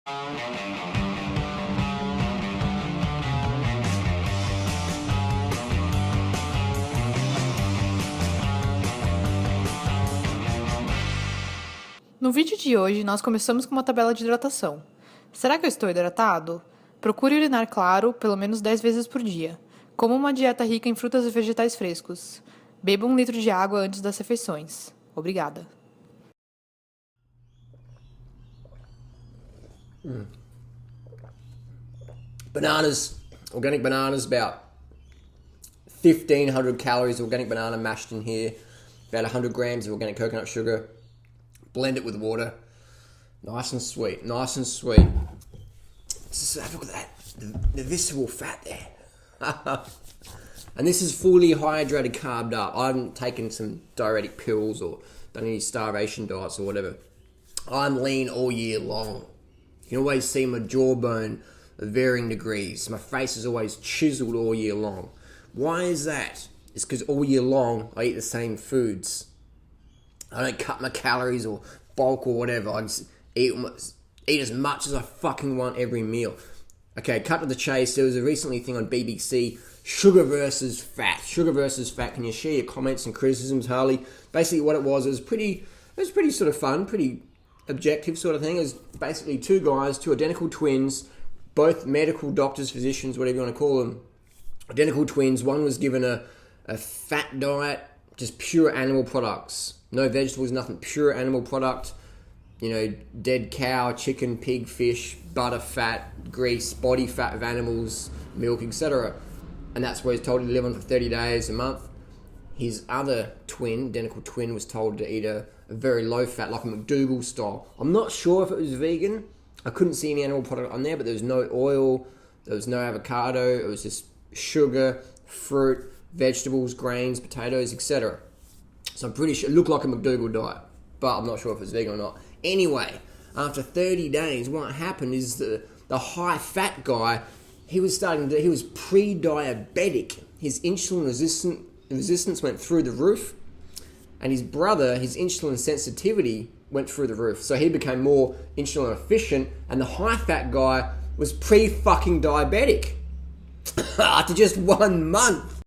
No vídeo de hoje, nós começamos com uma tabela de hidratação. Será que eu estou hidratado? Procure urinar claro, pelo menos 10 vezes por dia. Coma uma dieta rica em frutas e vegetais frescos. Beba 1 litro de água antes das refeições. Obrigada. Bananas, organic bananas, about 1,500 calories of organic banana mashed in here, about 100 grams of organic coconut sugar. Blend it with water. Nice and sweet, nice and sweet. Just have a look at that, the visceral fat there. And this is fully hydrated, carbed up. I haven't taken some diuretic pills or done any starvation diets or whatever. I'm lean all year long. You can always see my jawbone of varying degrees. My face is always chiseled all year long. Why is that? It's because all year long I eat the same foods. I don't cut my calories or bulk or whatever. I just eat as much as I fucking want every meal. Okay, cut to the chase. There was a recently thing on BBC, sugar versus fat. Sugar versus fat. Can you share your comments and criticisms, Harley? Basically what it was pretty sort of fun, pretty objective sort of thing. It was basically two guys, two identical twins, both medical doctors, physicians, whatever you want to call them. Identical twins. One was given a fat diet, just pure animal products. No vegetables, nothing. Pure animal product. You know, dead cow, chicken, pig, fish, butter, fat, grease, body fat of animals, milk, etc. And that's where he's told to live on for 30 days, a month. His other twin, identical twin, was told to eat a very low fat, like a McDougall style. I'm not sure if it was vegan. I couldn't see any animal product on there, but there was no oil, there was no avocado, it was just sugar, fruit, vegetables, grains, potatoes, etc. So I'm pretty sure it looked like a McDougall diet, but I'm not sure if it's vegan or not. Anyway, after 30 days, what happened is the high fat guy, he was pre-diabetic. His insulin resistance went through the roof, and his brother, his insulin sensitivity went through the roof. So he became more insulin efficient, and the high fat guy was pre-fucking diabetic after just 1 month.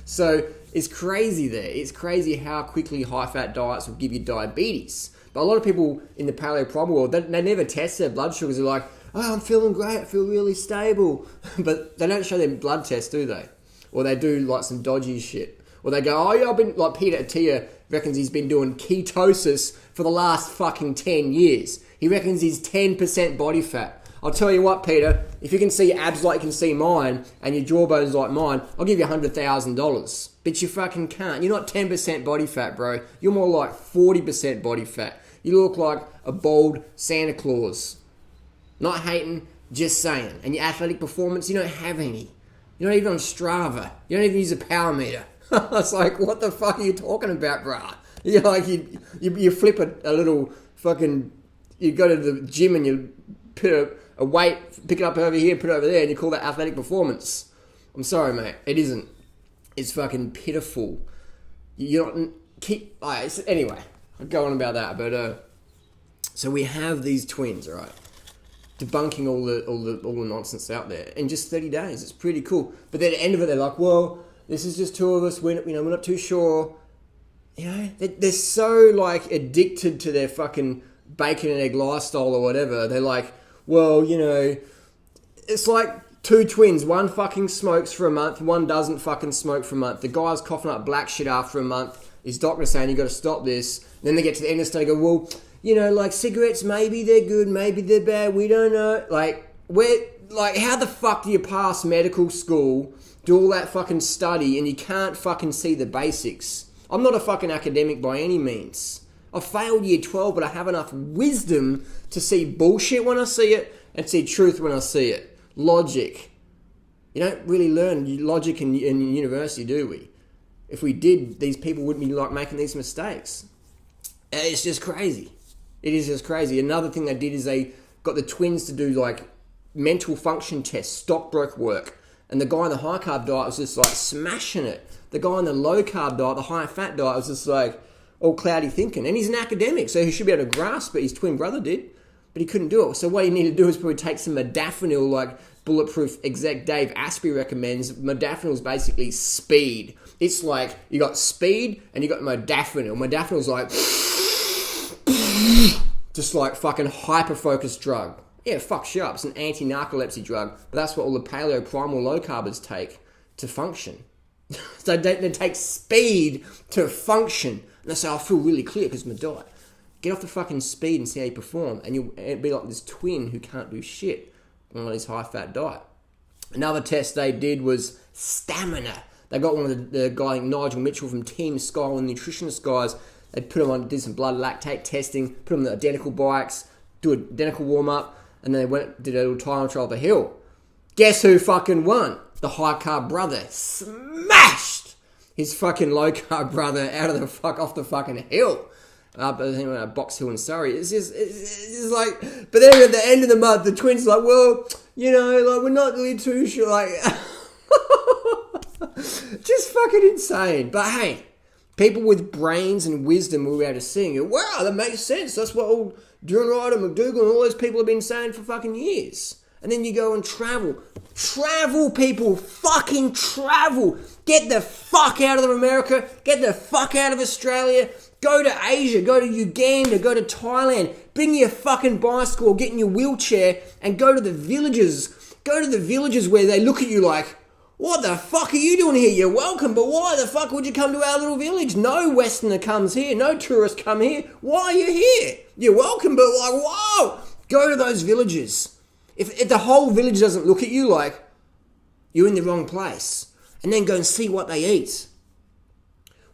So it's crazy there. It's crazy how quickly high-fat diets will give you diabetes. But a lot of people in the paleo-primal world, they never test their blood sugars. They're like, oh, I'm feeling great. I feel really stable. But they don't show their blood test, do they? Or they do like some dodgy shit. Or they go, oh yeah, I've been, like Peter Attia reckons he's been doing ketosis for the last fucking 10 years. He reckons he's 10% body fat. I'll tell you what, Peter, if you can see abs like you can see mine and your jawbones like mine, I'll give you $100,000. But you fucking can't. You're not 10% body fat, bro. You're more like 40% body fat. You look like a bald Santa Claus. Not hating, just saying. And your athletic performance, you don't have any. You're not even on Strava. You don't even use a power meter. It's like, what the fuck are you talking about, bruh? You're like, you flip a little fucking, you go to the gym and you put a weight, pick it up over here, put it over there, and you call that athletic performance. I'm sorry, mate. It isn't. It's fucking pitiful. You're not... Anyway, I'll go on about that. But so we have these twins, right? Debunking all the nonsense out there in just 30 days. It's pretty cool. But then at the end of it, they're like, well, this is just two of us. We're not too sure. You know, they're so like addicted to their fucking bacon and egg lifestyle or whatever. They're like, well, you know, it's like two twins. One fucking smokes for a month. One doesn't fucking smoke for a month. The guy's coughing up black shit after a month. His doctor's saying, you got to stop this. And then they get to the end of the day and go, well, you know, like cigarettes, maybe they're good, maybe they're bad. We don't know. Like, how the fuck do you pass medical school, do all that fucking study, and you can't fucking see the basics? I'm not a fucking academic by any means. I failed year 12, but I have enough wisdom to see bullshit when I see it and see truth when I see it. Logic. You don't really learn logic in university, do we? If we did, these people wouldn't be like making these mistakes. It's just crazy. It is just crazy. Another thing they did is they got the twins to do like mental function tests, stockbroke work. And the guy on the high carb diet was just like smashing it. The guy on the low carb diet, the high fat diet, was just like all cloudy thinking. And he's an academic, so he should be able to grasp it. His twin brother did, but he couldn't do it. So what you need to do is probably take some modafinil, like Bulletproof exec Dave Asprey recommends. Modafinil is basically speed. It's like you got speed and you got modafinil. Modafinil's like just like fucking hyper-focused drug. Yeah, it fucks you up. It's an anti-narcolepsy drug, but that's what all the paleo primal low carbers take to function. So they take speed to function. And they say, I feel really clear because of my diet. Get off the fucking speed and see how you perform. And you'll be like this twin who can't do shit on his high-fat diet. Another test they did was stamina. They got one of the guy, Nigel Mitchell from Team Sky, one of the nutritionist guys. They put him on, did some blood lactate testing, put him on the identical bikes, do an identical warm-up, and then they did a little time trial up a hill. Guess who fucking won? The high-carb brother. Smashed his fucking low-carb brother off the fucking hill. Up at Box Hill in Surrey. It's just like, but then at the end of the month, the twins are like, well, you know, like we're not really too sure, like, just fucking insane. But hey, people with brains and wisdom will be able to see, wow, that makes sense. That's what all Drew Ryder, McDougall, and all those people have been saying for fucking years. And then you go and travel. Travel, people. Fucking travel. Get the fuck out of America. Get the fuck out of Australia. Go to Asia. Go to Uganda. Go to Thailand. Bring your fucking bicycle. Get in your wheelchair and go to the villages. Go to the villages where they look at you like, what the fuck are you doing here? You're welcome, but why the fuck would you come to our little village? No Westerner comes here. No tourist come here. Why are you here? You're welcome, but like, whoa. Go to those villages. If the whole village doesn't look at you like you're in the wrong place, and then go and see what they eat.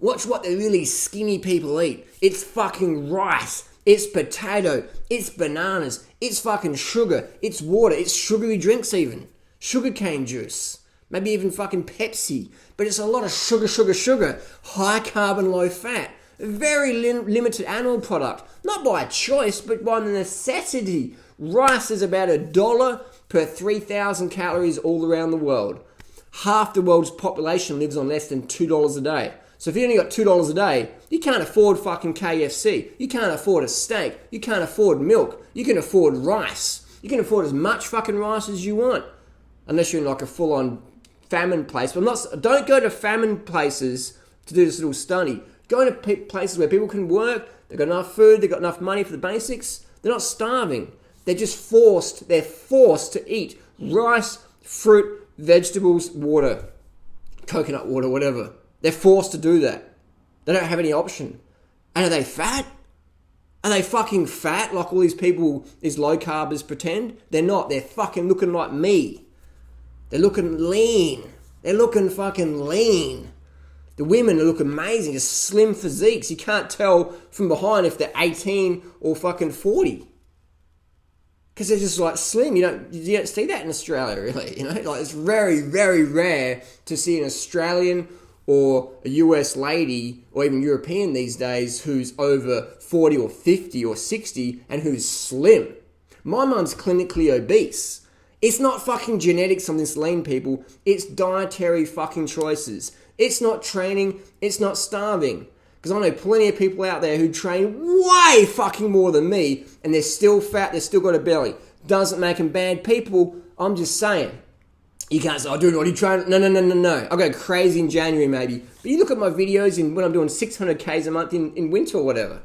Watch what the really skinny people eat. It's fucking rice. It's potato. It's bananas. It's fucking sugar. It's water. It's sugary drinks even. Sugarcane juice. Maybe even fucking Pepsi. But it's a lot of sugar. High carb, low fat. Very limited animal product. Not by choice, but by necessity. Rice is about $1 per 3,000 calories all around the world. Half the world's population lives on less than $2 a day. So if you only got $2 a day, you can't afford fucking KFC. You can't afford a steak. You can't afford milk. You can afford rice. You can afford as much fucking rice as you want. Unless you're in like a full-on famine place. But don't go to famine places to do this little study. Go to places where people can work. They've got enough food. They've got enough money for the basics. They're not starving. They're just forced. They're forced to eat rice, fruit, vegetables, water, coconut water, whatever. They're forced to do that. They don't have any option. And are they fat? Are they fucking fat like all these people, these low carbers pretend? They're not. They're fucking looking like me. They're looking lean. They're looking fucking lean. The women look amazing, just slim physiques. You can't tell from behind if they're 18 or fucking 40. Because they're just like slim. You don't see that in Australia, really. You know, like it's very, very rare to see an Australian or a US lady or even European these days who's over 40 or 50 or 60 and who's slim. My mum's clinically obese. It's not fucking genetics on this lean, people. It's dietary fucking choices. It's not training. It's not starving. Because I know plenty of people out there who train way fucking more than me and they're still fat, they've still got a belly. Doesn't make them bad people. I'm just saying. You can't say, dude, what are you training? No. I'll go crazy in January maybe. But you look at my videos when I'm doing 600 Ks a month in winter or whatever.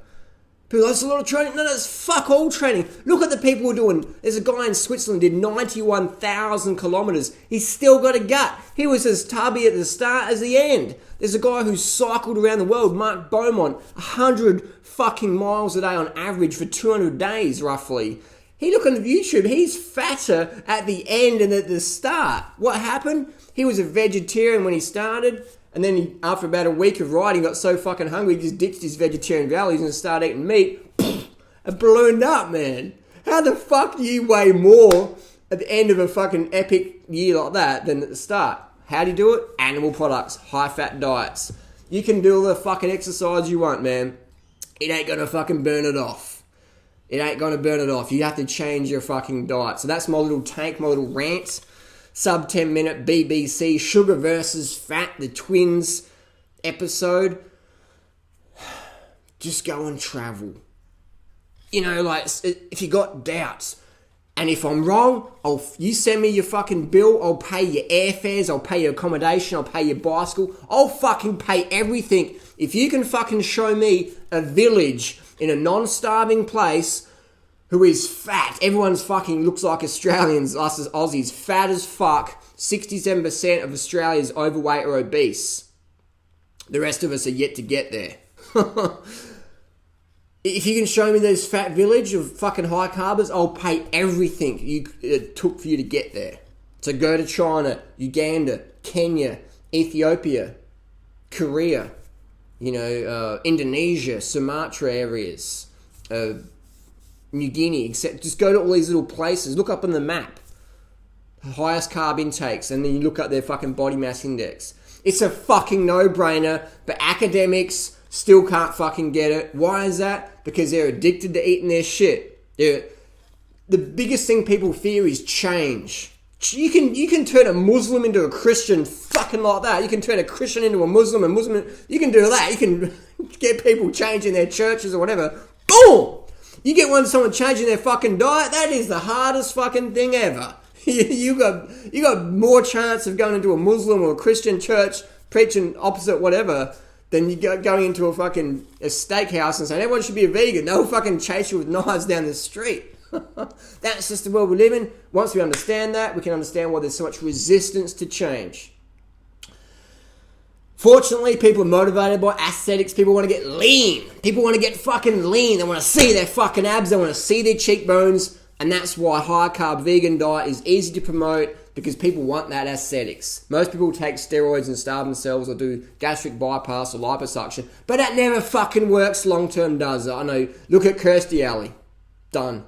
People, that's a lot of training. No, that's fuck all training. Look at the people who are doing. There's a guy in Switzerland who did 91,000 kilometres. He's still got a gut. He was as tubby at the start as the end. There's a guy who cycled around the world, Mark Beaumont, 100 fucking miles a day on average for 200 days roughly. He look on YouTube, he's fatter at the end and at the start. What happened? He was a vegetarian when he started. And then after about a week of riding, got so fucking hungry, he just ditched his vegetarian values and started eating meat. And ballooned up, man. How the fuck do you weigh more at the end of a fucking epic year like that than at the start? How do you do it? Animal products, high-fat diets. You can do all the fucking exercise you want, man. It ain't gonna fucking burn it off. It ain't gonna burn it off. You have to change your fucking diet. So that's my little take, my little rant. sub 10 minute BBC Sugar versus Fat, the twins episode. Just go and travel. You know, like, if you got doubts, and if I'm wrong, you send me your fucking bill, I'll pay your airfares, I'll pay your accommodation, I'll pay your bicycle, I'll fucking pay everything. If you can fucking show me a village in a non-starving place who is fat, everyone's fucking looks like Australians, us as Aussies, fat as fuck, 67% of Australia is overweight or obese. The rest of us are yet to get there. If you can show me this fat village of fucking high carbers, I'll pay everything it took for you to get there. So go to China, Uganda, Kenya, Ethiopia, Korea, Indonesia, Sumatra areas, New Guinea, etc. Just go to all these little places. Look up on the map. Highest carb intakes, and then you look up their fucking body mass index. It's a fucking no-brainer, but academics still can't fucking get it. Why is that? Because they're addicted to eating their shit. The biggest thing people fear is change. You can turn a Muslim into a Christian fucking like that. You can turn a Christian into a Muslim, you can do that. You can get people changing their churches or whatever. Boom! You get someone changing their fucking diet, that is the hardest fucking thing ever. You got more chance of going into a Muslim or a Christian church preaching opposite whatever than you going into a steakhouse and saying everyone should be a vegan. They'll fucking chase you with knives down the street. That's just the world we live in. Once we understand that, we can understand why there's so much resistance to change. Fortunately, people are motivated by aesthetics. People want to get lean. People want to get fucking lean. They want to see their fucking abs. They want to see their cheekbones. And that's why high-carb vegan diet is easy to promote, because people want that aesthetics. Most people take steroids and starve themselves or do gastric bypass or liposuction, but that never fucking works long-term, does it? I know. Look at Kirstie Alley. Done.